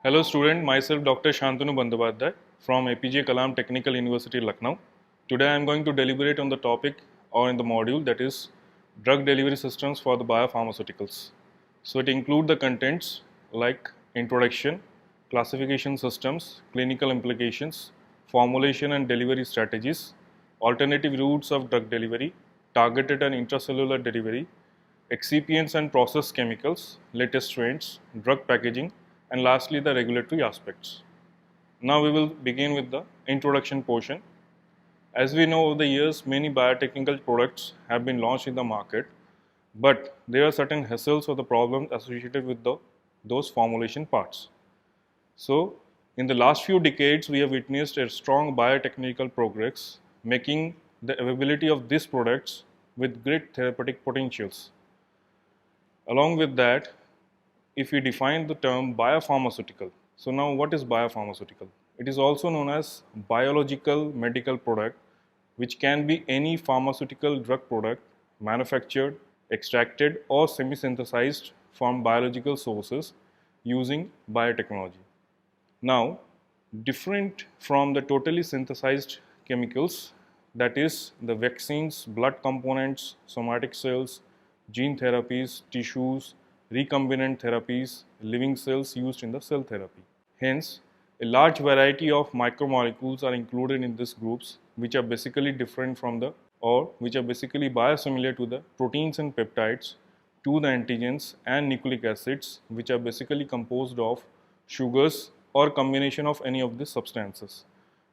Hello student, myself Dr. Shantanu Bandyopadhyay from APJ Kalam Technical University, Lucknow. Today I am going to deliberate on the topic or in the module that is drug delivery systems for the biopharmaceuticals. So it includes the contents like introduction, classification systems, clinical implications, formulation and delivery strategies, alternative routes of drug delivery, targeted and intracellular delivery, excipients and process chemicals, latest trends, drug packaging, and lastly the regulatory aspects. Now we will begin with the introduction portion. As we know, over the years, many biotechnical products have been launched in the market, but there are certain hassles or the problems associated with those formulation parts. So, in the last few decades, we have witnessed a strong biotechnical progress, making the availability of these products with great therapeutic potentials. Along with that, if we define the term biopharmaceutical, so now what is biopharmaceutical? It is also known as biological medical product, which can be any pharmaceutical drug product manufactured, extracted, or semi synthesized from biological sources using biotechnology. Now, different from the totally synthesized chemicals, that is, the vaccines, blood components, somatic cells, gene therapies, tissues, recombinant therapies, living cells used in the cell therapy. Hence, a large variety of micromolecules are included in these groups, which are basically different from the or which are basically biosimilar to the proteins and peptides, to the antigens and nucleic acids, which are basically composed of sugars or combination of any of these substances,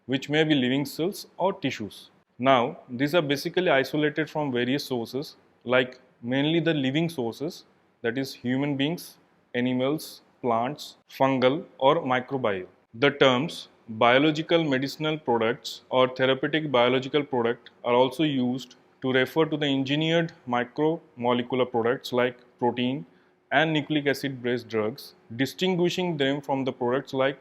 which may be living cells or tissues. Now, these are basically isolated from various sources, like mainly the living sources, that is human beings, animals, plants, fungal or microbial. The terms biological medicinal products or therapeutic biological product are also used to refer to the engineered micromolecular products like protein and nucleic acid based drugs, distinguishing them from the products like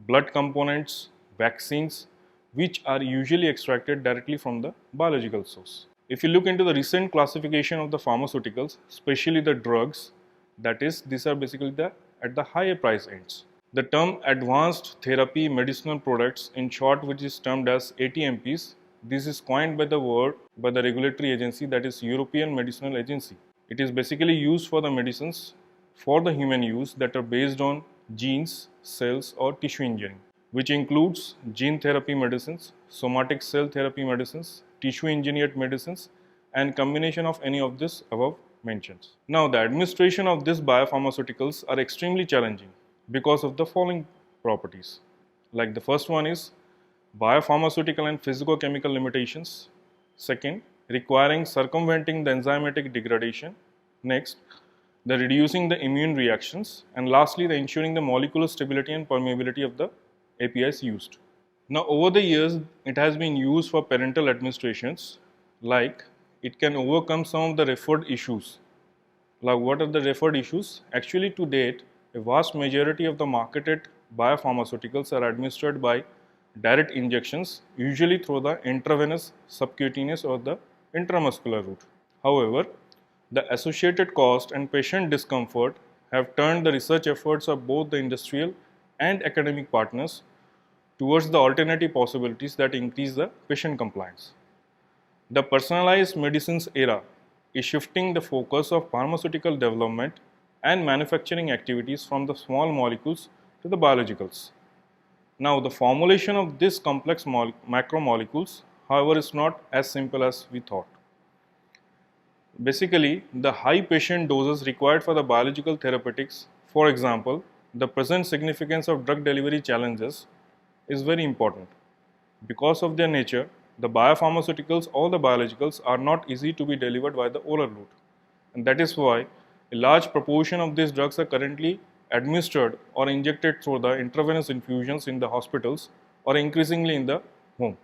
blood components, vaccines, which are usually extracted directly from the biological source. If you look into the recent classification of the pharmaceuticals, especially the drugs, that is, these are basically at the higher price ends. The term advanced therapy medicinal products, in short, which is termed as ATMPs, this is coined by the regulatory agency, that is European Medicinal Agency. It is basically used for the medicines for the human use that are based on genes, cells or tissue engineering, which includes gene therapy medicines, somatic cell therapy medicines, tissue engineered medicines, and combination of any of this above mentioned. Now, the administration of these biopharmaceuticals are extremely challenging because of the following properties. Like the first one is biopharmaceutical and physicochemical limitations. Second, requiring circumventing the enzymatic degradation. Next, the reducing the immune reactions. And lastly, the ensuring the molecular stability and permeability of the APIs used. Now, over the years, it has been used for parental administrations, like it can overcome some of the referred issues. Like, what are the referred issues? Actually, to date, a vast majority of the marketed biopharmaceuticals are administered by direct injections, usually through the intravenous, subcutaneous, or the intramuscular route. However, the associated cost and patient discomfort have turned the research efforts of both the industrial and academic partners towards the alternative possibilities that increase the patient compliance. The personalized medicines era is shifting the focus of pharmaceutical development and manufacturing activities from the small molecules to the biologicals. Now, the formulation of these complex macromolecules, however, is not as simple as we thought. Basically, the high patient doses required for the biological therapeutics, for example, the present significance of drug delivery challenges is very important. Because of their nature, the biopharmaceuticals or the biologicals are not easy to be delivered by the oral route. And that is why a large proportion of these drugs are currently administered or injected through the intravenous infusions in the hospitals or increasingly in the home.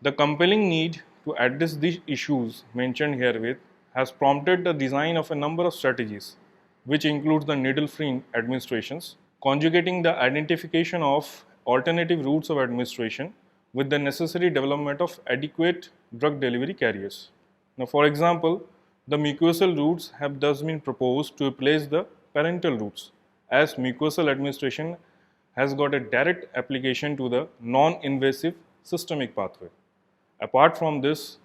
The compelling need to address these issues mentioned herewith has prompted the design of a number of strategies, which includes the needle-free administrations, conjugating the identification of alternative routes of administration with the necessary development of adequate drug delivery carriers. Now, for example, the mucosal routes have thus been proposed to replace the parental routes, as mucosal administration has got a direct application to the non-invasive systemic pathway. Apart from this,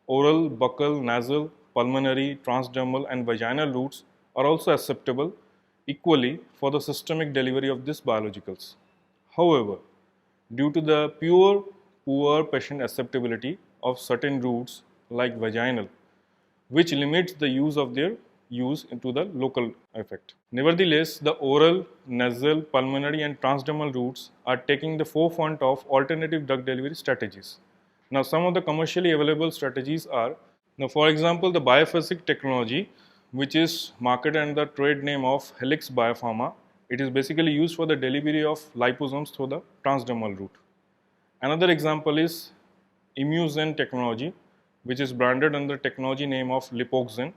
oral, buccal, nasal, pulmonary, transdermal and vaginal routes are also acceptable equally for the systemic delivery of these biologicals. However, due to the poor patient acceptability of certain routes like vaginal, which limits the use of their use into the local effect. Nevertheless, the oral, nasal, pulmonary and transdermal routes are taking the forefront of alternative drug delivery strategies. Now, some of the commercially available strategies are, now for example, the biphasic technology, which is marketed under the trade name of Helix Biopharma. It is basically used for the delivery of liposomes through the transdermal route. Another example is Immuzen technology, which is branded under the technology name of Lipoxen.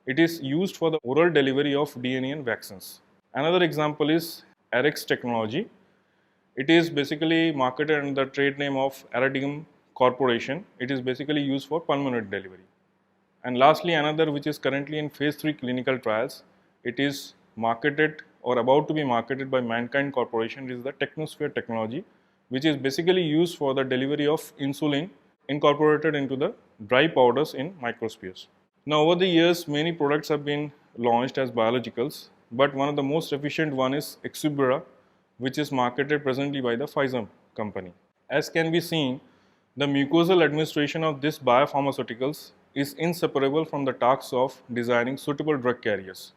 It is used for the oral delivery of DNA and vaccines. Another example is Arix technology. It is basically marketed under the trade name of Aradigm Corporation. It is basically used for pulmonary delivery. And lastly, another which is currently in phase 3 clinical trials, it is marketed or about to be marketed by Mankind Corporation. It is the Technosphere technology, which is basically used for the delivery of insulin incorporated into the dry powders in microspheres. Now, over the years, many products have been launched as biologicals, but one of the most efficient one is Exubera, which is marketed presently by the Pfizer company. As can be seen, the mucosal administration of these biopharmaceuticals is inseparable from the task of designing suitable drug carriers.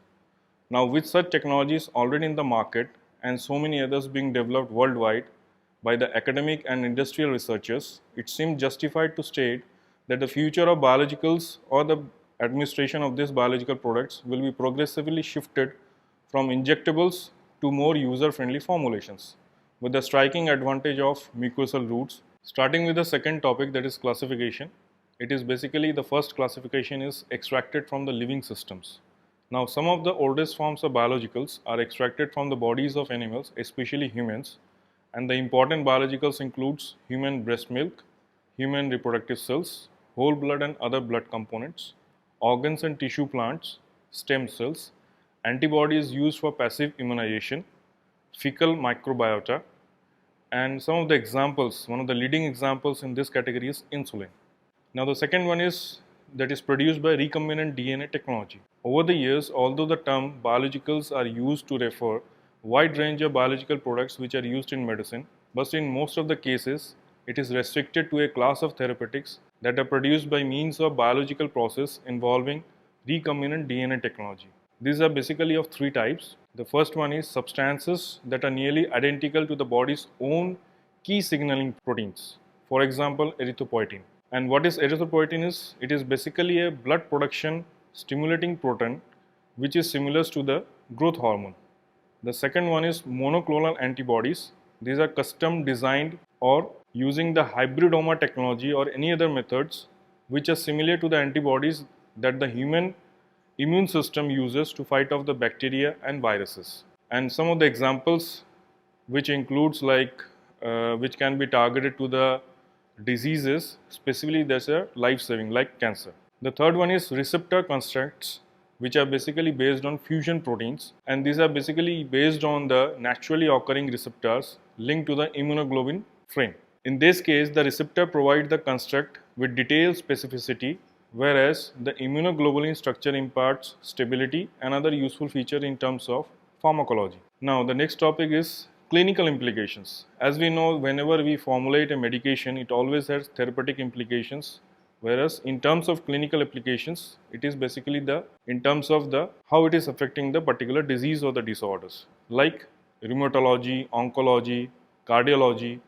Now, with such technologies already in the market and so many others being developed worldwide by the academic and industrial researchers, it seems justified to state that the future of biologicals or the administration of these biological products will be progressively shifted from injectables to more user-friendly formulations, with the striking advantage of mucosal routes. Starting with the second topic, that is classification. It is basically the first classification is extracted from the living systems. Now, some of the oldest forms of biologicals are extracted from the bodies of animals, especially humans, and the important biologicals includes human breast milk, human reproductive cells, whole blood and other blood components, organs and tissue plants, stem cells, antibodies used for passive immunization, fecal microbiota, and some of the examples, one of the leading examples in this category is insulin. Now, the second one is that is produced by recombinant DNA technology. Over the years, although the term biologicals are used to refer wide range of biological products which are used in medicine, but in most of the cases, it is restricted to a class of therapeutics that are produced by means of biological process involving recombinant DNA technology. These are basically of three types. The first one is substances that are nearly identical to the body's own key signaling proteins. For example, erythropoietin. And what is erythropoietin is? It is basically a blood production stimulating protein which is similar to the growth hormone. The second one is monoclonal antibodies. These are custom designed or using the hybridoma technology or any other methods which are similar to the antibodies that the human immune system uses to fight off the bacteria and viruses. And some of the examples which includes like which can be targeted to the diseases, specifically that's a life-saving like cancer. The third one is receptor constructs which are basically based on fusion proteins, and these are basically based on the naturally occurring receptors linked to the immunoglobulin frame. In this case, the receptor provides the construct with detailed specificity, whereas the immunoglobulin structure imparts stability and other useful feature in terms of pharmacology. Now, the next topic is clinical implications. As we know, whenever we formulate a medication, it always has therapeutic implications, whereas in terms of clinical applications, it is basically in terms of how it is affecting the particular disease or the disorders, like rheumatology, oncology, cardiology,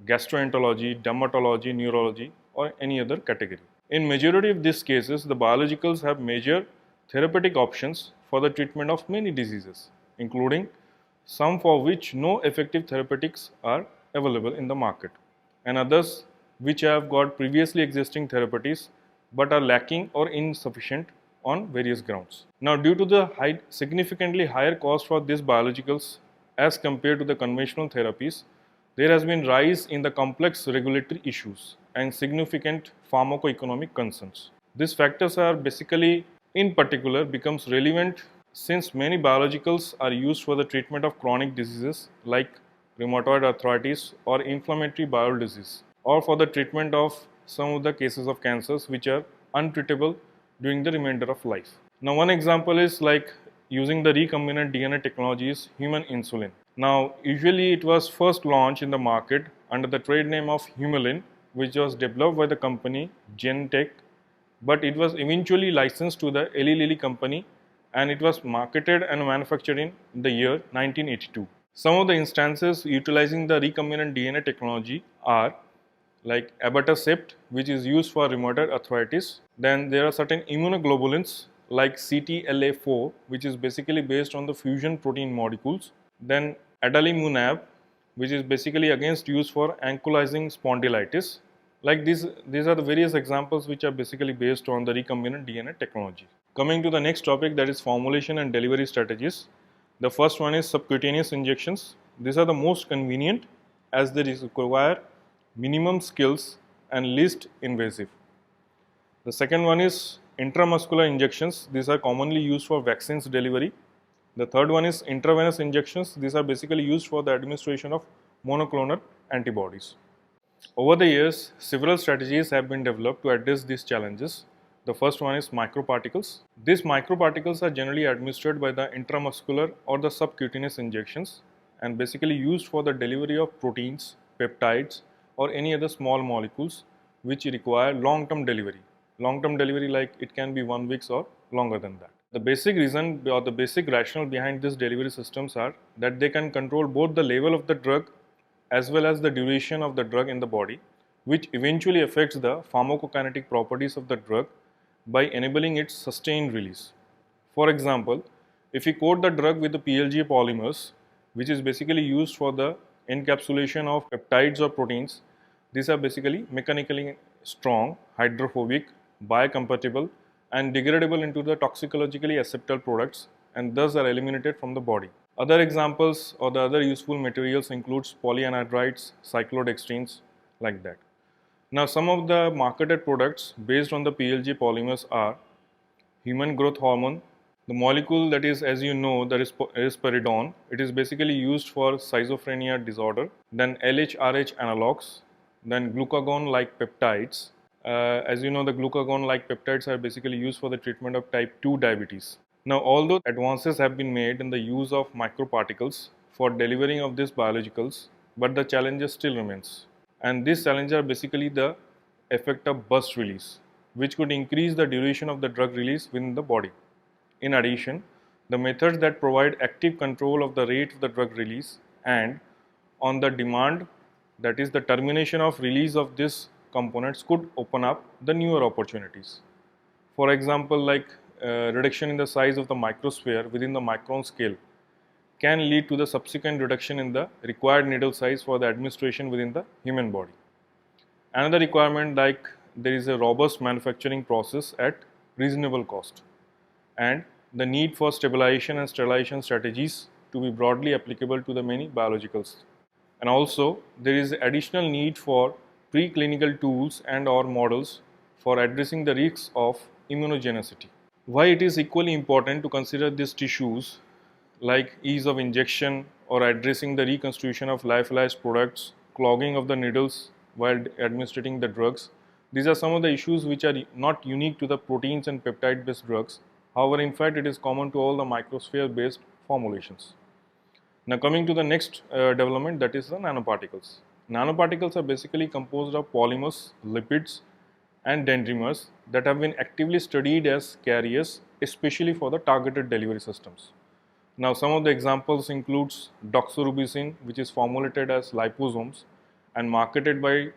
gastroenterology, dermatology, neurology, or any other category. In majority of these cases, the biologicals have major therapeutic options for the treatment of many diseases, including some for which no effective therapeutics are available in the market, and others which have got previously existing therapeutics but are lacking or insufficient on various grounds. Now, due to the significantly higher cost for these biologicals as compared to the conventional therapies, there has been rise in the complex regulatory issues and significant pharmacoeconomic concerns. These factors are basically in particular becomes relevant Since many biologicals are used for the treatment of chronic diseases like rheumatoid arthritis or inflammatory bowel disease, or for the treatment of some of the cases of cancers which are untreatable during the remainder of life. Now, one example is like using the recombinant DNA technology is human insulin. Now, usually it was first launched in the market under the trade name of Humulin, which was developed by the company Genentech, but it was eventually licensed to the Eli Lilly company and it was marketed and manufactured in the year 1982. Some of the instances utilizing the recombinant DNA technology are like abatacept, which is used for rheumatoid arthritis. Then there are certain immunoglobulins like CTLA4, which is basically based on the fusion protein molecules. Then adalimumab, which is basically against used for ankylosing spondylitis. Like these are the various examples which are basically based on the recombinant DNA technology. Coming to the next topic, that is formulation and delivery strategies. The first one is subcutaneous injections. These are the most convenient as they require minimum skills and least invasive. The second one is intramuscular injections. These are commonly used for vaccines delivery. The third one is intravenous injections. These are basically used for the administration of monoclonal antibodies. Over the years, several strategies have been developed to address these challenges. The first one is microparticles. These microparticles are generally administered by the intramuscular or the subcutaneous injections and basically used for the delivery of proteins, peptides, or any other small molecules which require long-term delivery. Long-term delivery, like it can be 1 week or longer than that. The basic reason or the basic rationale behind these delivery systems are that they can control both the level of the drug as well as the duration of the drug in the body, which eventually affects the pharmacokinetic properties of the drug by enabling its sustained release. For example, if we coat the drug with the PLGA polymers, which is basically used for the encapsulation of peptides or proteins, these are basically mechanically strong, hydrophobic, biocompatible, and degradable into the toxicologically acceptable products and thus are eliminated from the body. Other examples or the other useful materials includes polyanhydrides, cyclodextrins, like that. Now, some of the marketed products based on the PLG polymers are human growth hormone. The molecule that is, as you know, the risperidone. It is basically used for schizophrenia disorder. Then LHRH analogs. Then glucagon-like peptides. As you know, the glucagon-like peptides are basically used for the treatment of type 2 diabetes. Now, although advances have been made in the use of microparticles for delivering of these biologicals, but the challenges still remains. And these challenges are basically the effect of burst release, which could increase the duration of the drug release within the body. In addition, the methods that provide active control of the rate of the drug release and on the demand, that is the termination of release of these components, could open up the newer opportunities. For example, like reduction in the size of the microsphere within the micron scale can lead to the subsequent reduction in the required needle size for the administration within the human body. Another requirement, like there is a robust manufacturing process at reasonable cost and the need for stabilization and sterilization strategies to be broadly applicable to the many biologicals. And also there is additional need for preclinical tools and or models for addressing the risks of immunogenicity. Why it is equally important to consider these tissues like ease of injection or addressing the reconstitution of lyophilized products, clogging of the needles while administering the drugs. These are some of the issues which are not unique to the proteins and peptide based drugs. However, in fact, it is common to all the microsphere based formulations. Now, coming to the next development, that is the nanoparticles. Nanoparticles are basically composed of polymers, lipids, and dendrimers that have been actively studied as carriers, especially for the targeted delivery systems. Now, some of the examples includes doxorubicin, which is formulated as liposomes and marketed by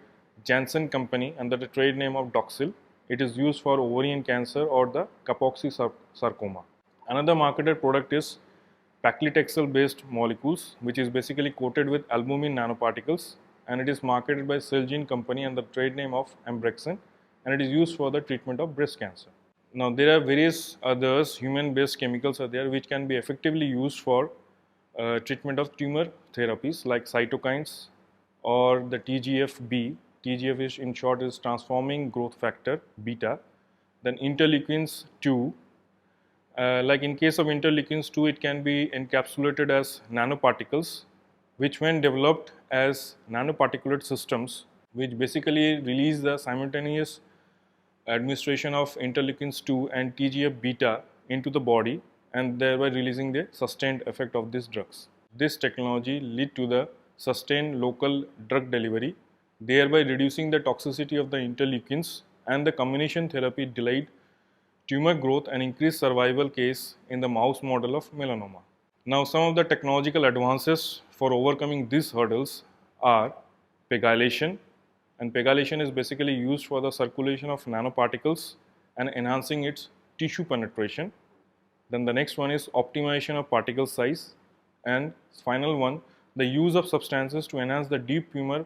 Janssen company under the trade name of Doxil. It is used for ovarian cancer or the Kaposi sarcoma. Another marketed product is paclitaxel based molecules, which is basically coated with albumin nanoparticles, and it is marketed by Celgene company under the trade name of Ambrexin, and it is used for the treatment of breast cancer. Now, there are various others human based chemicals are there which can be effectively used for treatment of tumor therapies like cytokines or the TGF-B. TGF is in short is transforming growth factor beta, then interleukins 2, Like in case of interleukins 2, it can be encapsulated as nanoparticles, which when developed as nanoparticulate systems, which basically release the simultaneous administration of interleukins 2 and TGF beta into the body, and thereby releasing the sustained effect of these drugs. This technology lead to the sustained local drug delivery, thereby reducing the toxicity of the interleukins, and the combination therapy delayed tumor growth and increased survival case in the mouse model of melanoma. Now, some of the technological advances for overcoming these hurdles are pegylation, and pegylation is basically used for the circulation of nanoparticles and enhancing its tissue penetration. Then the next one is optimization of particle size, and final one, the use of substances to enhance the deep tumor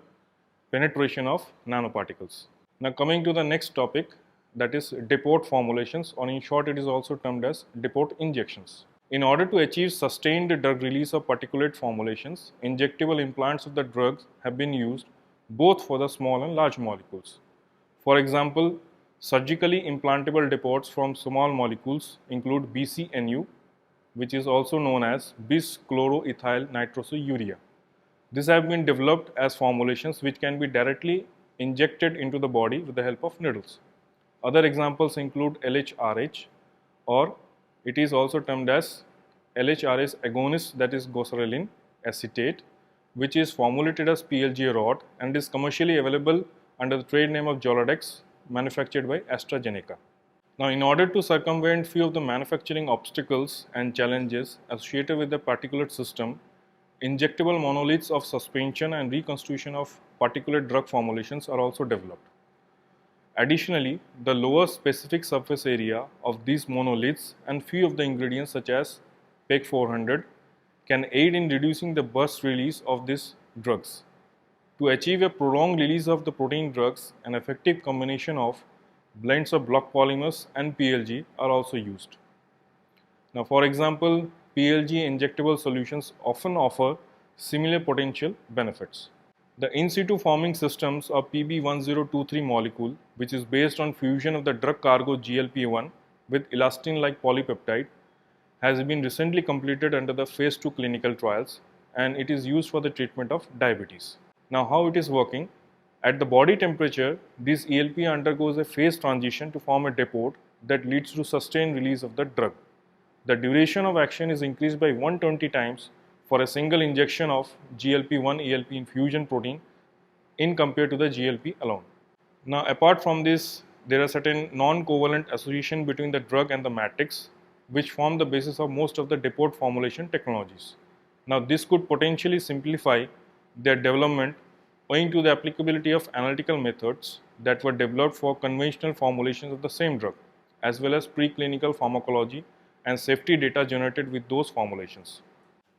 penetration of nanoparticles. Now coming to the next topic, that is depot formulations, or in short it is also termed as depot injections. In order to achieve sustained drug release of particulate formulations, injectable implants of the drugs have been used both for the small and large molecules. For example, surgically implantable depots from small molecules include BCNU, which is also known as bis-chloroethyl nitrosourea. These have been developed as formulations which can be directly injected into the body with the help of needles. Other examples include LHRH, or it is also termed as LHRH agonist, that is goserelin acetate, which is formulated as PLG rod and is commercially available under the trade name of Joladex, manufactured by AstraZeneca. Now, in order to circumvent few of the manufacturing obstacles and challenges associated with the particulate system, injectable monoliths of suspension and reconstitution of particulate drug formulations are also developed. Additionally, the lower specific surface area of these monoliths and few of the ingredients such as PEG 400 can aid in reducing the burst release of these drugs. To achieve a prolonged release of the protein drugs, an effective combination of blends of block polymers and PLG are also used. Now, for example, PLG injectable solutions often offer similar potential benefits. The in situ forming systems of PB1023 molecule, which is based on fusion of the drug cargo GLP-1 with elastin-like polypeptide, has been recently completed under the phase 2 clinical trials, and it is used for the treatment of diabetes. Now, how it is working? At the body temperature, this ELP undergoes a phase transition to form a depot that leads to sustained release of the drug. The duration of action is increased by 120 times for a single injection of GLP-1 ELP infusion protein in compared to the GLP alone. Now, apart from this, there are certain non-covalent association between the drug and the matrix, which form the basis of most of the depot formulation technologies. Now, this could potentially simplify their development owing to the applicability of analytical methods that were developed for conventional formulations of the same drug, as well as preclinical pharmacology and safety data generated with those formulations.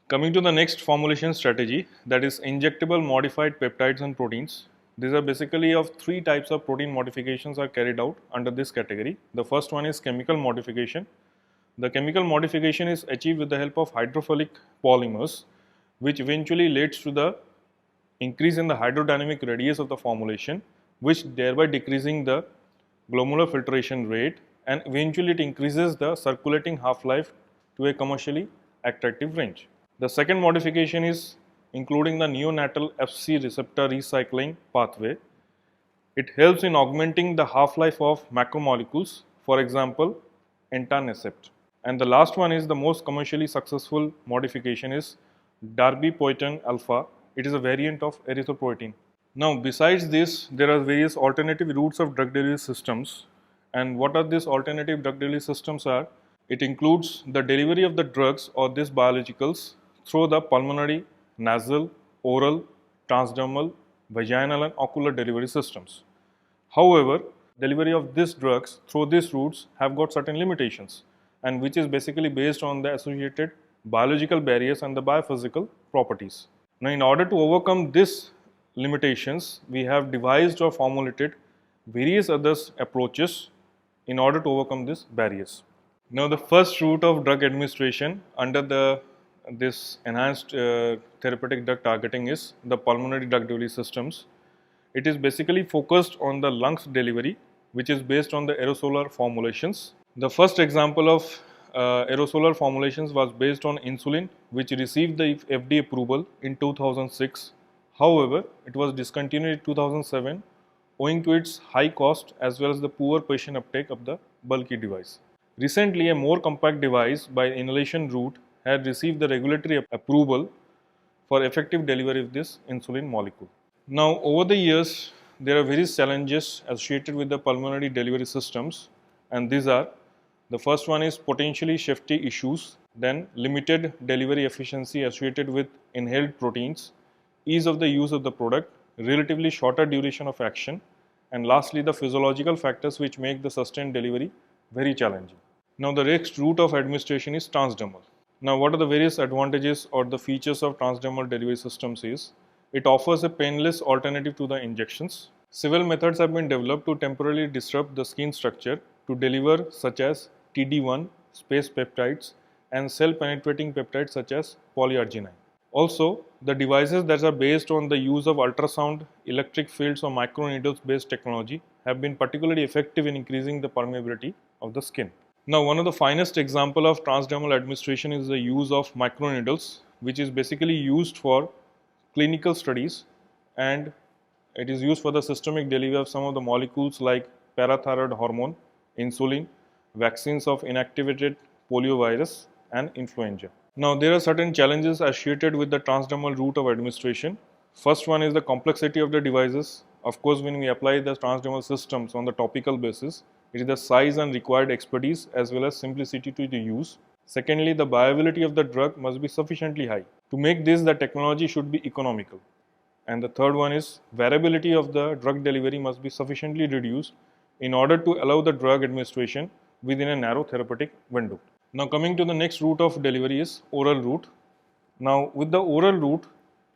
Coming to the next formulation strategy, that is injectable modified peptides and proteins. These are basically of three types of protein modifications are carried out under this category. The first one is chemical modification. The chemical modification is achieved with the help of hydrophilic polymers, which eventually leads to the increase in the hydrodynamic radius of the formulation, which thereby decreasing the glomerular filtration rate, and eventually it increases the circulating half-life to a commercially attractive range. The second modification is including the neonatal Fc receptor recycling pathway. It helps in augmenting the half-life of macromolecules, for example, entanercept. And the last one is the most commercially successful modification is darbepoetin alpha. It is a variant of erythropoietin. Now, besides this, there are various alternative routes of drug delivery systems. And what are these alternative drug delivery systems are? It includes the delivery of the drugs or these biologicals through the pulmonary, nasal, oral, transdermal, vaginal and ocular delivery systems. However, delivery of these drugs through these routes have got certain limitations, and which is basically based on the associated biological barriers and the biophysical properties. Now, in order to overcome these limitations, we have devised or formulated various other approaches in order to overcome these barriers. Now, the first route of drug administration under this enhanced therapeutic drug targeting is the pulmonary drug delivery systems. It is basically focused on the lungs delivery, which is based on the aerosolar formulations. The first example of aerosolar formulations was based on insulin, which received the FDA approval in 2006. However, it was discontinued in 2007 owing to its high cost as well as the poor patient uptake of the bulky device. Recently, a more compact device by inhalation route had received the regulatory approval for effective delivery of this insulin molecule. Now, over the years, there are various challenges associated with the pulmonary delivery systems, and these are: the first one is potentially safety issues, then limited delivery efficiency associated with inhaled proteins, ease of the use of the product, relatively shorter duration of action, and lastly, the physiological factors which make the sustained delivery very challenging. Now, the next route of administration is transdermal. Now, what are the various advantages or the features of transdermal delivery systems is: it offers a painless alternative to the injections. Several methods have been developed to temporarily disrupt the skin structure to deliver, such as TD1, space peptides, and cell penetrating peptides such as polyarginine. Also, the devices that are based on the use of ultrasound, electric fields, or microneedles based technology have been particularly effective in increasing the permeability of the skin. Now, one of the finest example of transdermal administration is the use of microneedles, which is basically used for clinical studies, and it is used for the systemic delivery of some of the molecules like parathyroid hormone, insulin, vaccines of inactivated poliovirus, and influenza. Now, there are certain challenges associated with the transdermal route of administration. First one is the complexity of the devices. Of course, when we apply the transdermal systems on the topical basis, it is the size and required expertise as well as simplicity to the use. Secondly, the viability of the drug must be sufficiently high. To make this, the technology should be economical. And the third one is variability of the drug delivery must be sufficiently reduced in order to allow the drug administration within a narrow therapeutic window. Now, coming to the next route of delivery is oral route. Now, with the oral route,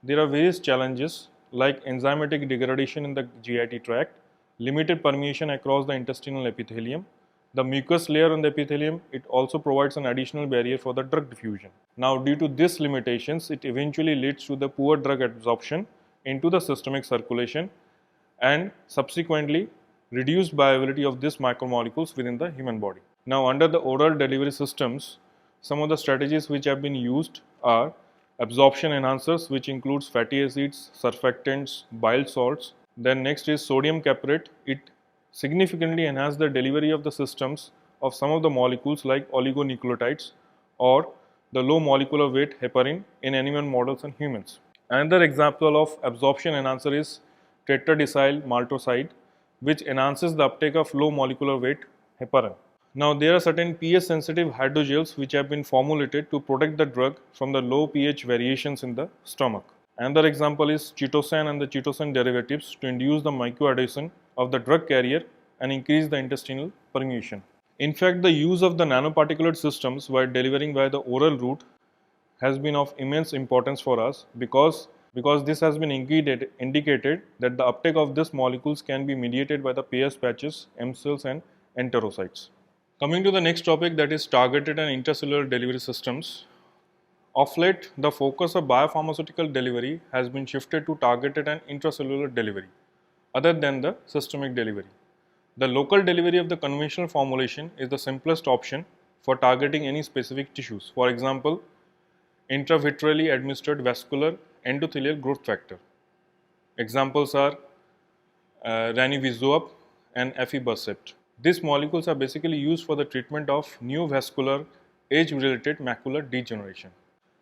there are various challenges like enzymatic degradation in the GIT tract, limited permeation across the intestinal epithelium. The mucous layer on the epithelium, it also provides an additional barrier for the drug diffusion. Now, due to these limitations, it eventually leads to the poor drug absorption into the systemic circulation and subsequently reduced viability of these macromolecules within the human body. Now, under the oral delivery systems, some of the strategies which have been used are absorption enhancers, which includes fatty acids, surfactants, bile salts. Then next is sodium caprate. It significantly enhances the delivery of the systems of some of the molecules like oligonucleotides or the low molecular weight heparin in animal models and humans. Another example of absorption enhancer is tetradecyl maltoside, which enhances the uptake of low molecular weight heparin. Now, there are certain pH sensitive hydrogels which have been formulated to protect the drug from the low pH variations in the stomach. Another example is chitosan and the chitosan derivatives to induce the microadhesion of the drug carrier and increase the intestinal permeation. In fact, the use of the nanoparticulate systems while delivering by the oral route has been of immense importance for us because this has been indicated that the uptake of these molecules can be mediated by the Peyer's patches, M cells, and enterocytes. Coming to the next topic, that is targeted and intracellular delivery systems. Of late, the focus of biopharmaceutical delivery has been shifted to targeted and intracellular delivery, other than the systemic delivery. The local delivery of the conventional formulation is the simplest option for targeting any specific tissues. For example, intravitreally administered vascular endothelial growth factor. Examples are ranibizumab and aflibercept. These molecules are basically used for the treatment of neovascular age-related macular degeneration.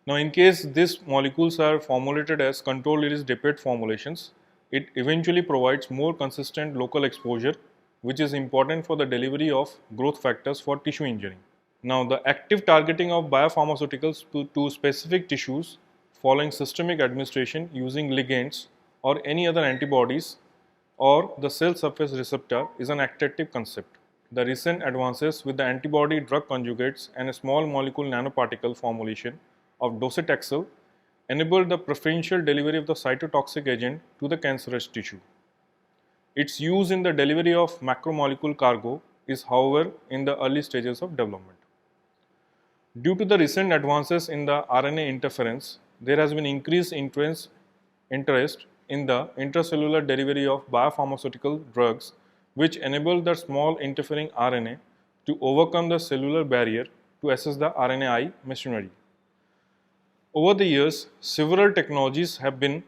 Now, in case these molecules are formulated as controlled release dipette formulations, it eventually provides more consistent local exposure, which is important for the delivery of growth factors for tissue injury. Now, the active targeting of biopharmaceuticals to specific tissues following systemic administration using ligands or any other antibodies or the cell surface receptor is an attractive concept. The recent advances with the antibody drug conjugates and a small molecule nanoparticle formulation of docetaxel enabled the preferential delivery of the cytotoxic agent to the cancerous tissue. Its use in the delivery of macromolecule cargo is, however, in the early stages of development. Due to the recent advances in the RNA interference, there has been increased interest in the intracellular delivery of biopharmaceutical drugs, which enable the small interfering RNA to overcome the cellular barrier to assess the RNAi machinery. Over the years, several technologies have been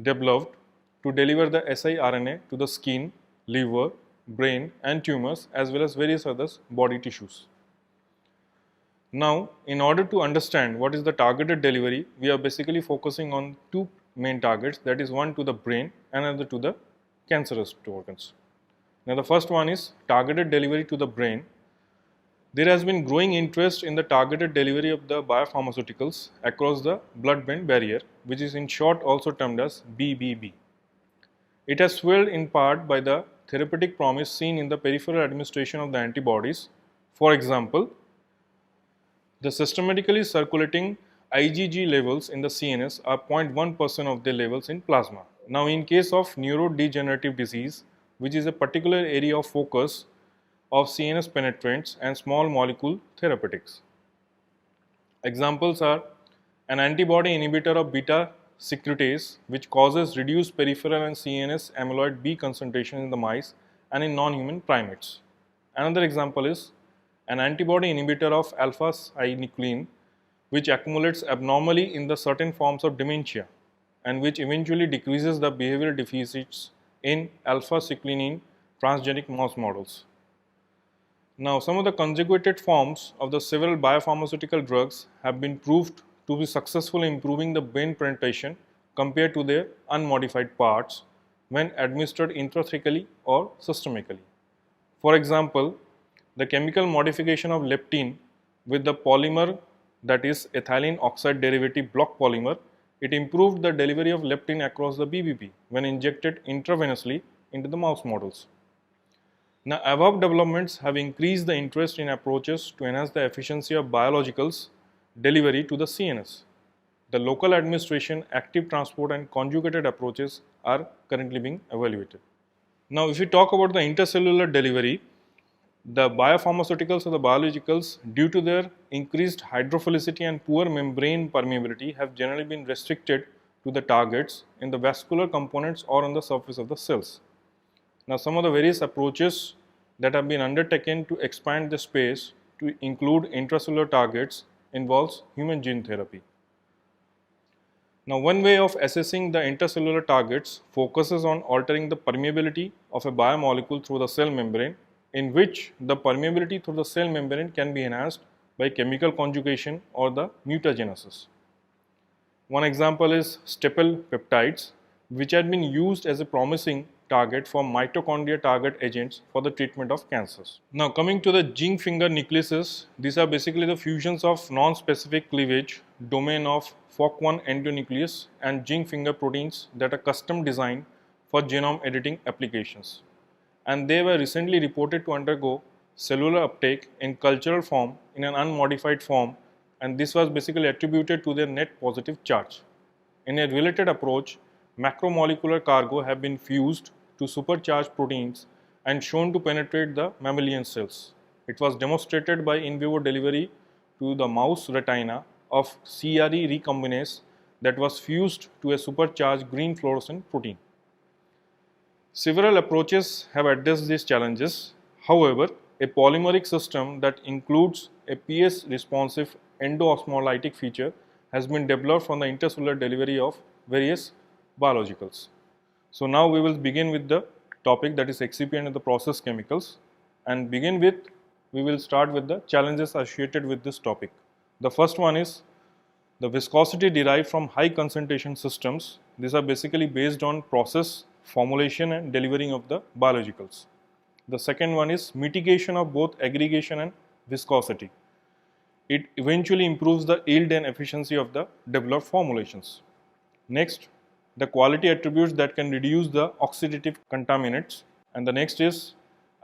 developed to deliver the siRNA to the skin, liver, brain and tumors as well as various other body tissues. Now, in order to understand what is the targeted delivery, we are basically focusing on two main targets, that is one to the brain and another to the cancerous organs. Now, the first one is targeted delivery to the brain. There has been growing interest in the targeted delivery of the biopharmaceuticals across the blood-brain barrier, which is in short also termed as BBB. It has swelled in part by the therapeutic promise seen in the peripheral administration of the antibodies. For example, the systematically circulating IgG levels in the CNS are 0.1% of the levels in plasma. Now, in case of neurodegenerative disease, which is a particular area of focus of CNS penetrants and small molecule therapeutics. Examples are an antibody inhibitor of beta secretase, which causes reduced peripheral and CNS amyloid B concentration in the mice and in non-human primates. Another example is an antibody inhibitor of alpha-synuclein, which accumulates abnormally in the certain forms of dementia and which eventually decreases the behavioral deficits in alpha-synuclein transgenic mouse models. Now, some of the conjugated forms of the several biopharmaceutical drugs have been proved to be successful in improving the brain penetration compared to their unmodified parts when administered intrathecally or systemically. For example, the chemical modification of leptin with the polymer, that is ethylene oxide derivative block polymer, it improved the delivery of leptin across the BBB when injected intravenously into the mouse models. Now, above developments have increased the interest in approaches to enhance the efficiency of biologicals delivery to the CNS. The local administration, active transport and conjugated approaches are currently being evaluated. Now, if we talk about the intercellular delivery, the biopharmaceuticals or the biologicals, due to their increased hydrophilicity and poor membrane permeability, have generally been restricted to the targets in the vascular components or on the surface of the cells. Now, some of the various approaches that have been undertaken to expand the space to include intracellular targets involves human gene therapy. Now, one way of assessing the intercellular targets focuses on altering the permeability of a biomolecule through the cell membrane, in which the permeability through the cell membrane can be enhanced by chemical conjugation or the mutagenesis. One example is staple peptides, which had been used as a promising target for mitochondria target agents for the treatment of cancers. Now, coming to the zinc finger nucleases, these are basically the fusions of non-specific cleavage domain of FOC1 endonuclease and zinc finger proteins that are custom designed for genome editing applications. And they were recently reported to undergo cellular uptake in cultural form in an unmodified form, and this was basically attributed to their net positive charge. In a related approach, macromolecular cargo have been fused to supercharged proteins and shown to penetrate the mammalian cells. It was demonstrated by in vivo delivery to the mouse retina of CRE recombinase that was fused to a supercharged green fluorescent protein. Several approaches have addressed these challenges. However, a polymeric system that includes a PS responsive endoosmolytic feature has been developed for the intercellular delivery of various biologicals. So now we will begin with the topic, that is excipient and the process chemicals, and we will start with the challenges associated with this topic. The first one is the viscosity derived from high concentration systems. These are basically based on process, formulation and delivering of the biologicals. The second one is mitigation of both aggregation and viscosity. It eventually improves the yield and efficiency of the developed formulations. Next, the quality attributes that can reduce the oxidative contaminants, and the next is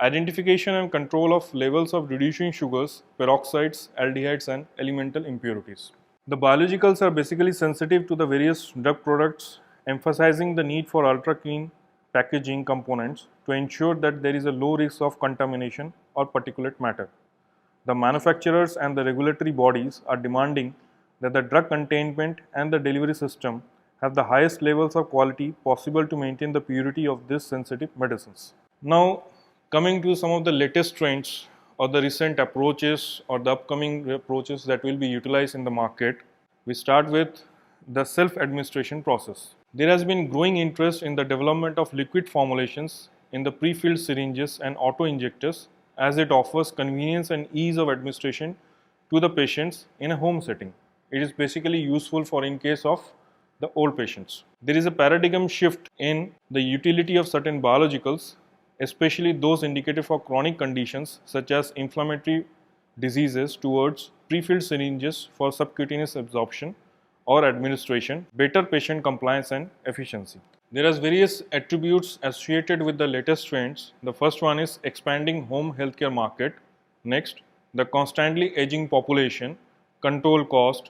identification and control of levels of reducing sugars, peroxides, aldehydes and elemental impurities. The biologicals are basically sensitive to the various drug products, emphasizing the need for ultra clean packaging components to ensure that there is a low risk of contamination or particulate matter. The manufacturers and the regulatory bodies are demanding that the drug containment and the delivery system have the highest levels of quality possible to maintain the purity of these sensitive medicines. Now, coming to some of the latest trends or the recent approaches or the upcoming approaches that will be utilized in the market, we start with the self-administration process. There has been growing interest in the development of liquid formulations in the pre-filled syringes and auto-injectors, as it offers convenience and ease of administration to the patients in a home setting. It is basically useful for in case of the old patients. There is a paradigm shift in the utility of certain biologicals, especially those indicated for chronic conditions such as inflammatory diseases, towards pre-filled syringes for subcutaneous absorption or administration, better patient compliance and efficiency. There are various attributes associated with the latest trends. The first one is expanding home healthcare market. Next, the constantly aging population, control cost,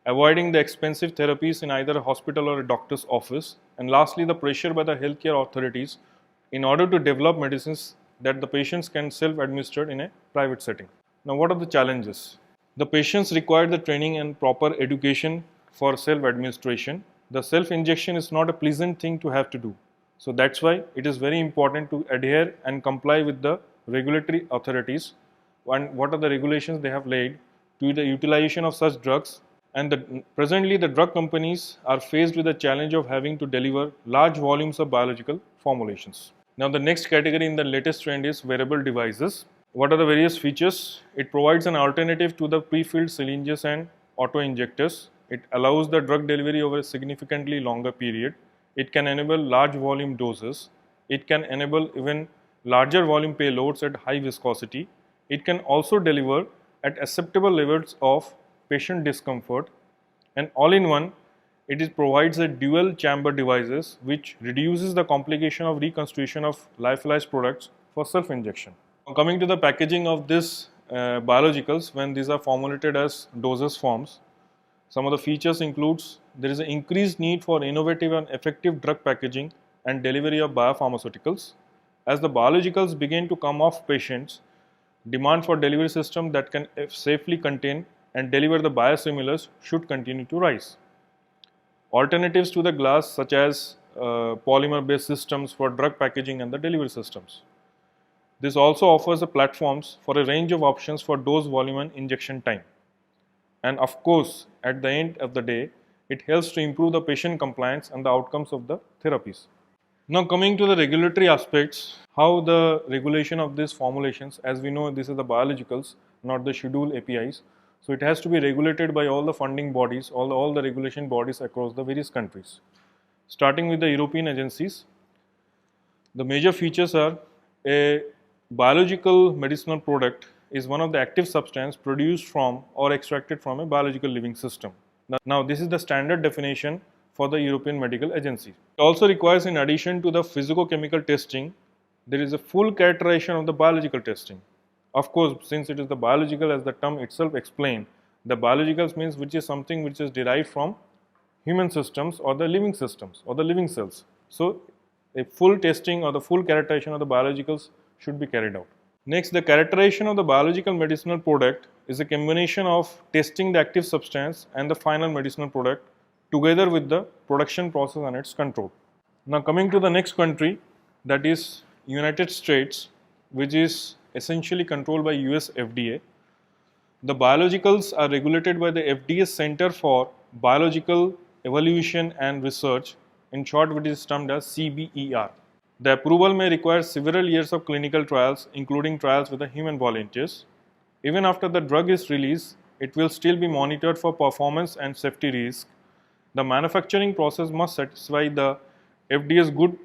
avoiding the expensive therapies in either a hospital or a doctor's office, and lastly, the pressure by the healthcare authorities in order to develop medicines that the patients can self-administer in a private setting. Now, what are the challenges? The patients require the training and proper education for self-administration. The self-injection is not a pleasant thing to have to do. So that's why it is very important to adhere and comply with the regulatory authorities and what are the regulations they have laid to the utilization of such drugs. And presently the drug companies are faced with the challenge of having to deliver large volumes of biological formulations. Now the next category in the latest trend is wearable devices. What are the various features? It provides an alternative to the pre-filled syringes and auto-injectors. It allows the drug delivery over a significantly longer period. It can enable large volume doses. It can enable even larger volume payloads at high viscosity. It can also deliver at acceptable levels of patient discomfort, and all-in-one, it provides a dual chamber devices which reduces the complication of reconstitution of lyophilized products for self-injection. Coming to the packaging of these biologicals, when these are formulated as dosage forms, some of the features includes there is an increased need for innovative and effective drug packaging and delivery of biopharmaceuticals. As the biologicals begin to come off patients, demand for delivery system that can safely contain and deliver the biosimilars should continue to rise. Alternatives to the glass such as polymer based systems for drug packaging and the delivery systems. This also offers the platforms for a range of options for dose volume and injection time. And of course, at the end of the day, it helps to improve the patient compliance and the outcomes of the therapies. Now coming to the regulatory aspects, how the regulation of these formulations, as we know this is the biologicals, not the schedule APIs. So it has to be regulated by all the funding bodies, all the regulation bodies across the various countries. Starting with the European agencies, the major features are a biological medicinal product is one of the active substance produced from or extracted from a biological living system. Now this is the standard definition for the European Medical Agency. It also requires, in addition to the physicochemical testing, there is a full characterization of the biological testing. Of course, since it is the biological, as the term itself explained, the biologicals means which is something which is derived from human systems or the living systems or the living cells. So a full testing or the full characterization of the biologicals should be carried out. Next, the characterization of the biological medicinal product is a combination of testing the active substance and the final medicinal product together with the production process and its control. Now coming to the next country, that is United States, which is essentially controlled by US FDA. The biologicals are regulated by the FDA Center for Biological Evaluation and Research, in short which is termed as CBER. The approval may require several years of clinical trials, including trials with the human volunteers. Even after the drug is released, it will still be monitored for performance and safety risk. The manufacturing process must satisfy the FDA's good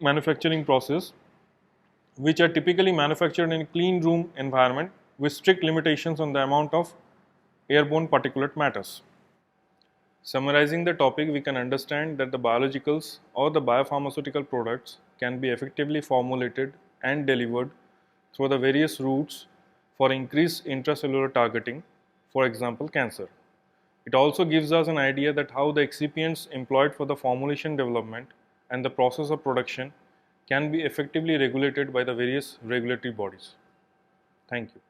manufacturing process, which are typically manufactured in a clean room environment with strict limitations on the amount of airborne particulate matters. Summarizing the topic, we can understand that the biologicals or the biopharmaceutical products can be effectively formulated and delivered through the various routes for increased intracellular targeting, for example, cancer. It also gives us an idea that how the excipients employed for the formulation development and the process of production can be effectively regulated by the various regulatory bodies. Thank you.